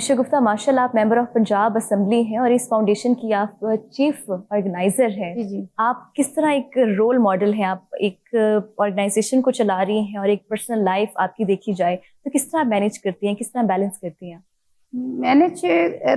Mister Gupta, माशाल्लाह आप member of Punjab assembly हैं और इस फाउंडेशन की आप चीफ ऑर्गेनाइजर हैं। जी। आप किस तरह एक रोल मॉडल हैं, आप एक ऑर्गेनाइजेशन को चला रही हैं और एक पर्सनल लाइफ आपकी देखी जाए तो किस तरह मैनेज करती हैं, किस तरह बैलेंस करती हैं? मैनेज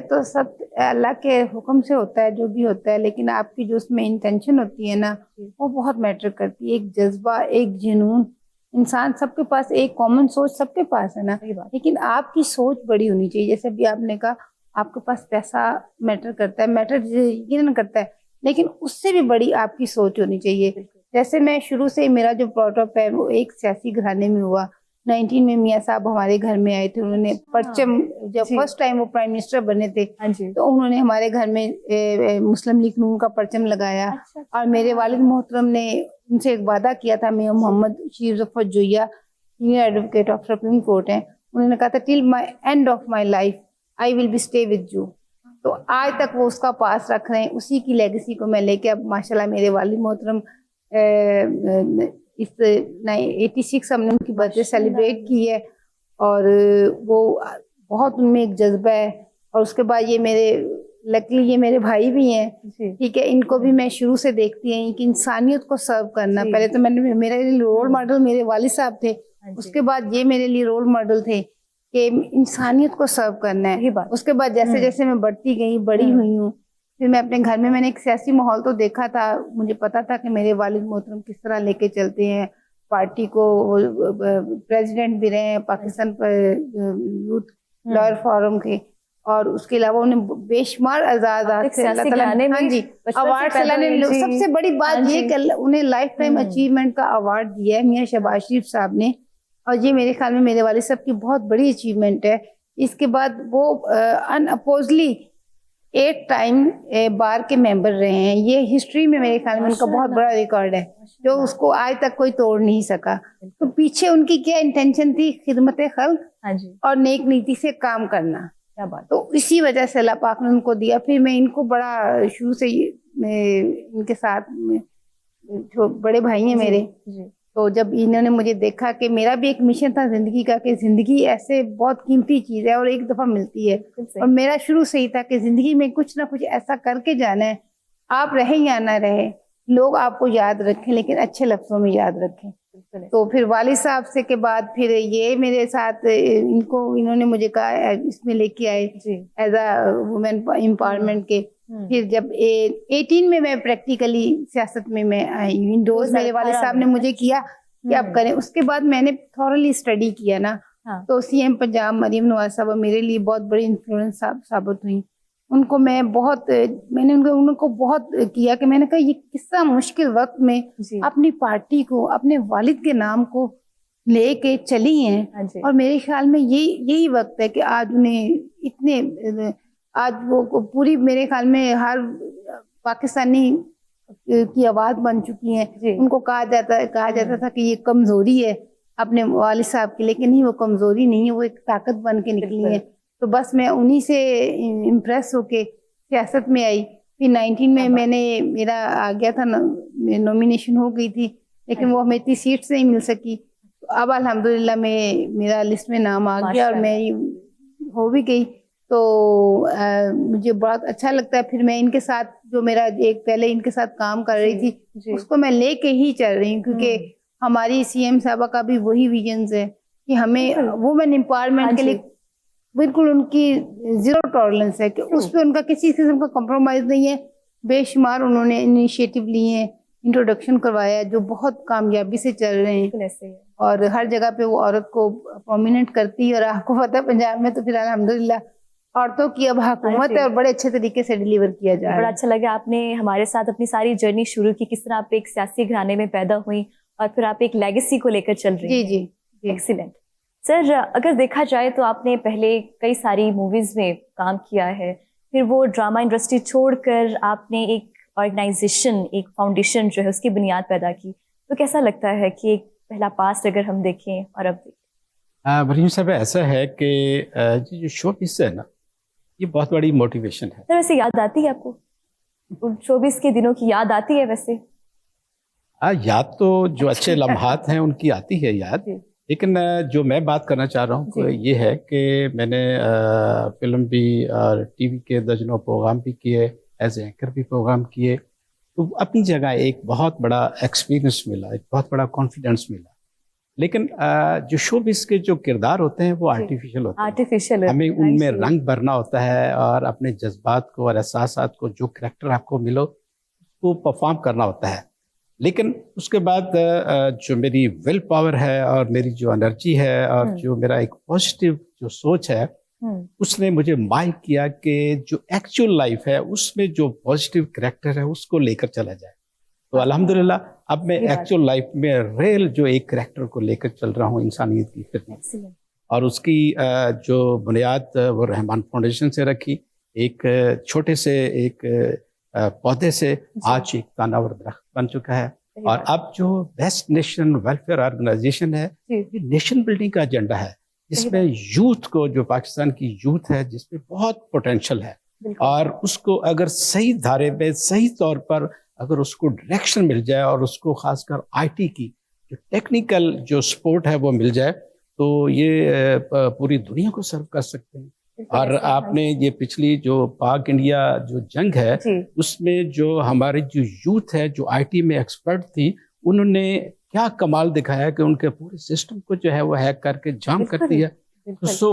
तो सब अल्लाह के हुक्म से होता है, जो भी होता है, लेकिन आपकी जो उसमें इंटेंशन होती है ना, वो बहुत मैटर करती है। एक जज्बा, एक जुनून, इंसान सबके पास एक कॉमन सोच सबके पास है ना, लेकिन आपकी सोच बड़ी होनी चाहिए। जैसे अभी आपने कहा आपके पास पैसा मैटर करता है, मैटर यकीनन करता है, लेकिन उससे भी बड़ी आपकी सोच होनी चाहिए। जैसे मैं शुरू से मेरा जो प्रोटोप है वो एक सियासी घराने में हुआ। 19 में मियाँ साहब हमारे घर में आए थे, उन्होंने परचम, जब फर्स्ट टाइम वो प्राइम मिनिस्टर बने थे तो उन्होंने हमारे घर में मुस्लिम लीग नून का परचम लगाया। और मेरे वालिद मोहतरम ने उनसे एक वादा किया था, Mian Mohammad Sher Zafar Joiya, senior advocate of Supreme Court हैं, उन्होंने कहा था till my end of my life I will be stay with you. तो आज तक वो उसका पास रख रहे हैं, उसी की लेगेसी को मैं लेके अब माशाल्लाह मेरे वालिद मोहतरम इस 86 हमने उनकी बर्थडे सेलिब्रेट की है और वो बहुत उनमें एक जज्बा है। और उसके बाद ये मेरे लकीली ये मेरे भाई भी हैं, ठीक है, इनको भी मैं शुरू से देखती हैं कि इंसानियत को सर्व करना। पहले तो मैंने मेरे लिए रोल मॉडल मेरे वालिद साहब थे, उसके बाद ये मेरे लिए रोल मॉडल थे कि इंसानियत को सर्व करना है। उसके बाद जैसे जैसे मैं बढ़ती गई, बड़ी हुई हूँ, फिर मैं अपने घर में मैंने एक सियासी माहौल तो देखा था, मुझे पता था कि मेरे वालिद मोहतरम किस तरह लेके चलते हैं पार्टी को। प्रेसिडेंट भी रहे हैं पाकिस्तान यूथ लॉयर फोरम के, और उसके अलावा उन्हें बेशुमार आजाद से अल्लाह ताला अवार्ड से सबसे बड़ी बात ये कि उन्हें लाइफ टाइम अचीवमेंट का अवार्ड दिया है मियाँ शहबाज शरीफ साहब ने, और ये मेरे ख्याल में मेरे वालिद साहब की बहुत बड़ी अचीवमेंट है। इसके बाद वो अनअपोजली 8 टाइम बार के मेंबर रहे हैं। ये हिस्ट्री में मेरे ख्याल में उनका बहुत बड़ा रिकॉर्ड है जो उसको आज तक कोई तोड़ नहीं सका। तो पीछे उनकी क्या इंटेंशन थी? खिदमत खल्क और नेक नीति से काम करना। तो इसी वजह से अल्लाह पाक ने उनको दिया। फिर मैं इनको बड़ा शुरू से इनके साथ जो बड़े भाई हैं मेरे, तो जब इन्होंने मुझे देखा कि मेरा भी एक मिशन था जिंदगी का कि जिंदगी ऐसे बहुत कीमती चीज है और एक दफा मिलती है, और मेरा शुरू से ही था कि जिंदगी में कुछ ना कुछ ऐसा करके जाना है, आप रहे या ना रहे, लोग आपको याद रखें लेकिन अच्छे लफ्जों में याद रखें। तो फिर वालिद साहब से के बाद फिर ये मेरे साथ इन्होंने मुझे कहा इसमें लेके आए एज अ वुमेन एम्पावरमेंट के। फिर जब 18 में मैं प्रैक्टिकली सियासत में मैं आई, इंडोर्स मेरे वालिद साहब ने मुझे किया कि आप करें। उसके बाद मैंने थॉरली स्टडी किया ना, तो सीएम पंजाब मरीम नवाज साहब मेरे लिए बहुत बड़ी इन्फ्लुएंस साबित हुई। उनको मैंने उनको बहुत किया कि मैंने कहा ये कितना मुश्किल वक्त में अपनी पार्टी को, अपने वालिद के नाम को लेके चली हैं, और मेरे ख्याल में यही वक्त है कि आज उन्हें आज वो पूरी मेरे ख्याल में हर पाकिस्तानी की आवाज बन चुकी हैं। उनको कहा जाता था कि ये कमजोरी है अपने वालिद साहब की, लेकिन नहीं, वो कमजोरी नहीं है, वो एक ताकत बन के निकली है। तो बस मैं उन्हीं से इम्प्रेस होके सियासत में आई। फिर 19 में मेरा आ गया था, नॉमिनेशन हो गई थी, लेकिन वो हमें इतनी सीट्स नहीं मिल सकी। तो अब अल्हम्दुलिल्लाह मेरा लिस्ट में नाम आ गया और मैं हो भी गई। तो मुझे बहुत अच्छा लगता है। फिर मैं इनके साथ जो मेरा एक पहले इनके साथ काम कर रही थी उसको मैं लेके ही चल रही हूँ, क्योंकि हमारी सीएम साहबा का भी वही विजन है कि हमें वुमेन एम्पावरमेंट के लिए बिल्कुल उनकी जीरो टॉलरेंस है कि उस पर उनका किसी किस्म का कॉम्प्रोमाइज नहीं है। बेशुमार उन्होंने इनिशिएटिव लिए हैं, इंट्रोडक्शन करवाया जो बहुत कामयाबी से चल रहे हैं, और हर जगह पे वो औरत को प्रोमिनेंट करती है। और आपको पता है पंजाब में तो फिर अल्हम्दुलिल्लाह औरतों की अब हुकूमत है और बड़े अच्छे तरीके से डिलीवर किया जा रहा है। बड़ा अच्छा लगा आपने हमारे साथ अपनी सारी जर्नी शुरू की, किस तरह आप एक सियासी घराने में पैदा हुई और फिर आप एक लेगेसी को लेकर चल रही हैं। जी। Excellent sir. अगर देखा जाए तो आपने पहले कई सारी मूवीज में काम किया है, फिर वो ड्रामा इंडस्ट्री छोड़कर आपने एक ऑर्गेनाइजेशन, एक फाउंडेशन जो है उसकी बुनियाद पैदा की। तो कैसा लगता है कि एक पहला पास्ट अगर हम देखें और अब देखें? वरीम साहब, ऐसा है कि जो शोबिज़ है ना, ये बहुत बड़ी मोटिवेशन है। तो वैसे याद आती है आपको शोबिज़ के दिनों की? याद आती है वैसे? याद तो जो अच्छे लम्हात हैं उनकी आती है याद, لیکن جو میں بات کرنا چاہ رہا ہوں یہ ہے کہ میں نے فلم بھی اور ٹی وی کے درجنوں پروگرام بھی کیے، ایز اے اینکر بھی پروگرام کیے، تو اپنی جگہ ایک بہت بڑا ایکسپیرینس ملا، ایک بہت بڑا کانفیڈنس ملا. لیکن جو شو بز کے جو کردار ہوتے ہیں وہ آرٹیفیشل ہوتے ہیں. ہمیں ان میں رنگ بھرنا ہوتا ہے اور اپنے جذبات کو اور احساسات کو، جو کریکٹر آپ کو ملو وہ پرفارم کرنا ہوتا ہے. لیکن اس کے بعد جو میری ول پاور ہے اور میری جو انرجی ہے اور جو میرا ایک پازیٹیو جو سوچ ہے، اس نے مجھے مائل کیا کہ جو ایکچوئل لائف ہے اس میں جو پازیٹیو کریکٹر ہے اس کو لے کر چلا جائے. تو الحمدللہ اب میں ایکچوئل لائف میں ریل جو ایک کریکٹر کو لے کر چل رہا ہوں انسانیت کی خدمت، اور اس کی جو بنیاد وہ رحمان فاؤنڈیشن سے رکھی، ایک چھوٹے سے ایک پودے سے آج ایک تاناور درخت بن چکا ہے. اور اب جو بیسٹ نیشن ویلفیئر آرگنائزیشن ہے، یہ نیشن بلڈنگ کا ایجنڈا ہے، جس میں یوتھ کو، جو پاکستان کی یوتھ ہے جس میں بہت پوٹینشل ہے، اور اس کو اگر صحیح دھارے پہ صحیح طور پر اگر اس کو ڈائریکشن مل جائے اور اس کو خاص کر آئی ٹی کی جو ٹیکنیکل جو سپورٹ ہے وہ مل جائے، تو یہ پوری دنیا کو سرو کر سکتے ہیں. اور آپ نے یہ پچھلی جو پاک انڈیا جو جنگ ہے اس میں جو ہماری جو یوتھ ہے جو آئی ٹی میں ایکسپرٹ تھی، انہوں نے کیا کمال دکھایا کہ ان کے پورے سسٹم کو جو ہے وہ ہیک کر کے جام کر دیا. سو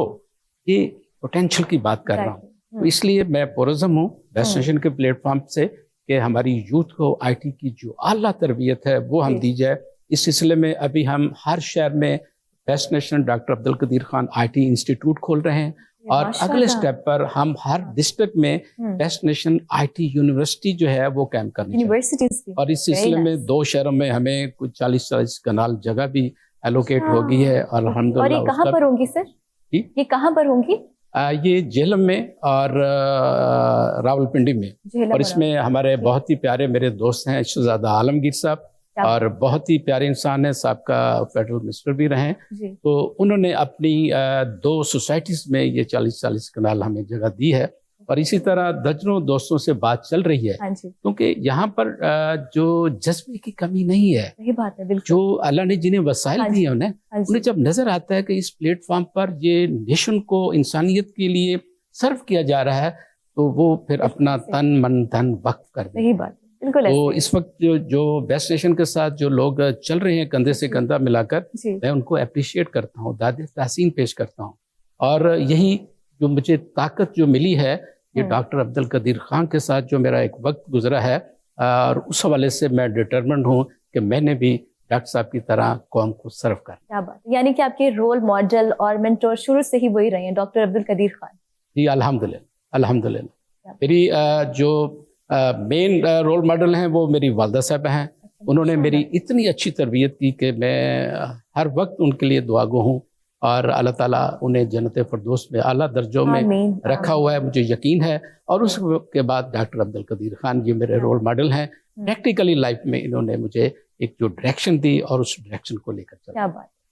یہ پوٹینشل کی بات کر رہا ہوں. تو اس لیے میں پرعزم ہوں بیسٹ نیشن کے پلیٹ فارم سے کہ ہماری یوتھ کو آئی ٹی کی جو اعلیٰ تربیت ہے وہ ہم دی جائے. اس سلسلے میں ابھی ہم ہر شہر میں best nation doctor Abdul Qadeer Khan I T institute کھول رہے ہیں، اور اگلے سٹیپ پر ہم ہر ڈسٹرکٹ میں best nation I T university جو ہے وہ کیمپ کرنی چاہیے. اور اس سلسلے میں 2 شہروں میں ہمیں کچھ 40 کنال جگہ بھی ایلوکیٹ ہوگی ہے. اور الحمدللہ. اور یہ کہاں پر ہوں گی سر؟ یہ کہاں پر ہوں گی؟ یہ جہلم میں اور راولپنڈی میں. اور اس میں ہمارے بہت ہی پیارے میرے دوست ہیں شہزادہ عالمگیر صاحب، اور بہت ہی پیارے انسان ہیں، صاحب کا فیڈرل منسٹر بھی رہے. تو انہوں نے اپنی 2 سوسائٹیز میں یہ 40 کنال ہمیں جگہ دی ہے. اور اسی طرح درجنوں دوستوں سے بات چل رہی ہے، کیونکہ یہاں پر جو جذبے کی کمی نہیں ہے، جو اللہ نے جنہیں وسائل دیے انہیں جب نظر آتا ہے کہ اس پلیٹ فارم پر یہ نیشن کو انسانیت کے لیے سرو کیا جا رہا ہے، تو وہ پھر اپنا تن من دھن وقف کر دیں. تو اس وقت جو بیسٹ نیشن کے ساتھ جو لوگ چل رہے ہیں کندھے سے کندھا ملا کر، میں ان کو اپریشیٹ کرتا ہوں، داد تحسین پیش کرتا ہوں. اور یہی جو مجھے طاقت جو ملی ہے یہ ڈاکٹر عبدالقدیر خان کے ساتھ جو میرا ایک وقت گزرا ہے، اور اس حوالے سے میں ڈٹرمنڈ ہوں کہ میں نے بھی ڈاکٹر صاحب کی طرح قوم کو سرو کرنا. کیا بات، یعنی کہ آپ کے رول ماڈل اور منٹور شروع سے ہی وہی رہے ہیں، ڈاکٹر عبدالقدیر خان. جی الحمدللہ. میری جو مین رول ماڈل ہیں وہ میری والدہ صاحبہ ہیں. انہوں نے میری اتنی اچھی تربیت کی کہ میں ہر وقت ان کے لیے دعا گو ہوں، اور اللہ تعالیٰ انہیں جنت فردوس میں اعلیٰ درجوں میں رکھا ہوا ہے، مجھے یقین ہے. اور اس کے بعد ڈاکٹر عبدالقدیر خان یہ میرے رول ماڈل ہیں. پریکٹیکلی لائف میں انہوں نے مجھے ایک جو ڈائریکشن دی اور اس ڈائریکشن کو لے کر چلا. کیا بات.